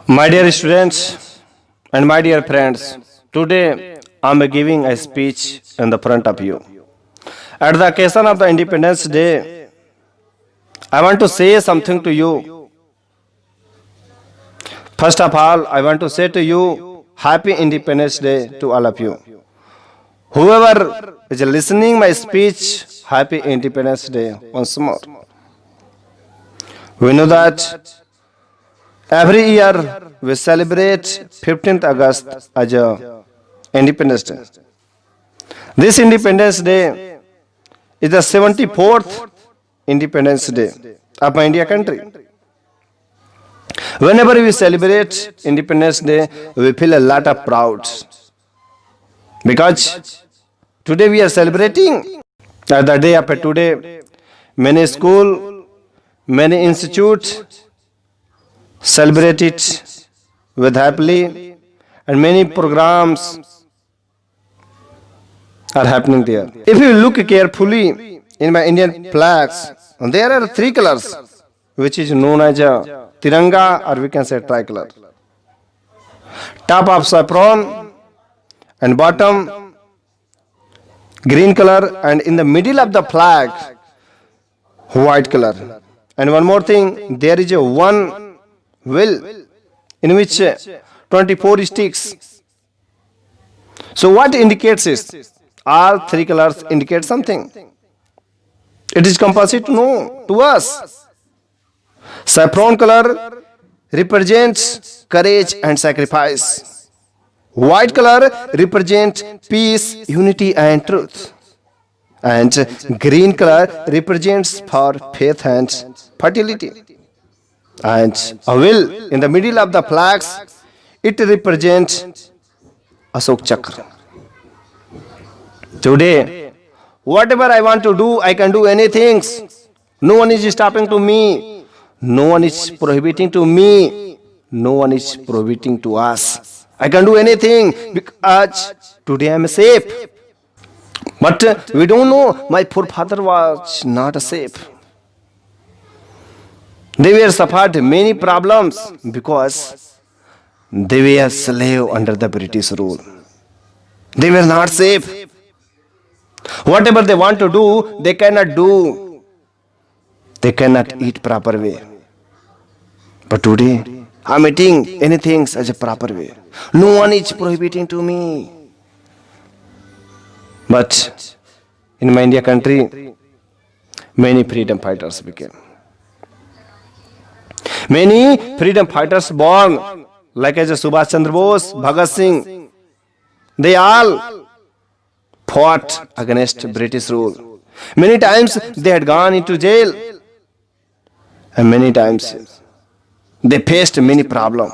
My dear students and my dear friends, today I am giving a speech in the front of you. At the occasion of the Independence Day, I want to say something to you. First of all, I want to say to you, Happy Independence Day to all of you. Whoever is listening my speech, Happy Independence Day once more. We know that every year we celebrate 15th August as a Independence Day. This Independence Day is the 74th Independence Day of my India country. Whenever we celebrate Independence Day, we feel a lot of proud. Because today we are celebrating the day after today, many schools, many institutes celebrate it with happily, and many programs are happening there. If you look carefully in my Indian flags, there are three colors, which is known as a Tiranga, or we can say tricolor. Top of saffron and bottom green color, and in the middle of the flag white color. And one more thing, there is a one wheel in which 24 sticks. So what indicates is all three colors indicate something. It is composite to us. Saffron color represents courage and sacrifice. White color represents peace, unity and truth. And green color represents for faith and fertility. And a wheel in the middle of the flags, it represents Ashok Chakra. Today, whatever I want to do, I can do anything. No one is stopping to me. No one is prohibiting to me. No one is prohibiting to us. I can do anything because today I am safe. But we don't know, my forefather was not safe. They were suffered many problems because they were slave under the British rule. They were not safe. Whatever they want to do, they cannot do. They cannot eat proper way. But today, I am eating anything as a proper way. No one is prohibiting to me. But in my India country, many freedom fighters became. Many freedom fighters born, like as Subhash Chandra Bose, Bhagat Singh, they all fought against British rule. Many times they had gone into jail, and many times they faced many problems.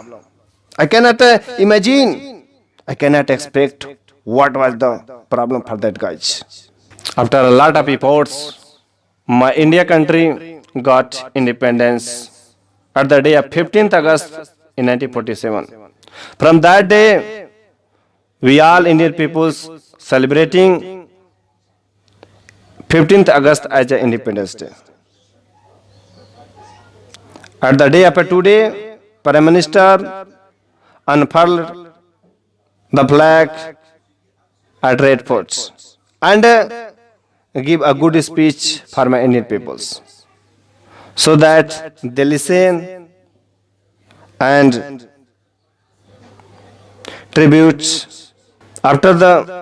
I cannot imagine, I cannot expect what was the problem for that guys. After a lot of efforts, my India country got independence at the day of 15th August in 1947. From that day, we all Indian peoples celebrating 15th August as an Independence Day. At the day after today, Prime Minister unfurled the flag at Red Forts and give a good speech for my Indian peoples, so that they listen and tribute. After the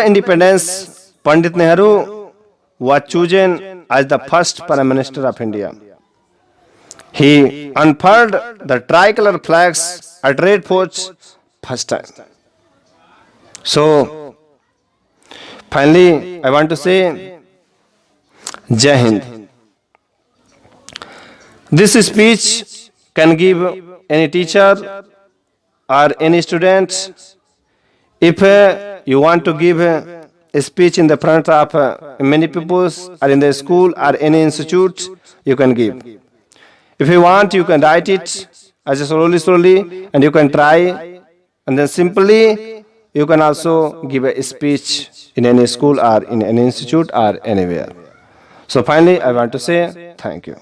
independence, Pandit Nehru was chosen as the first Prime Minister of India. He unfurled the tricolor flags at Red Fort first time. So, finally, I want to say, Jai Hind. This speech can give any teacher or any student. If you want to give a speech in the front of many people, or in the school or any institute, you can give. If you want, you can write it as a slowly, and you can try, and then simply you can also give a speech in any school or in any institute or anywhere. So finally, I want to say thank you.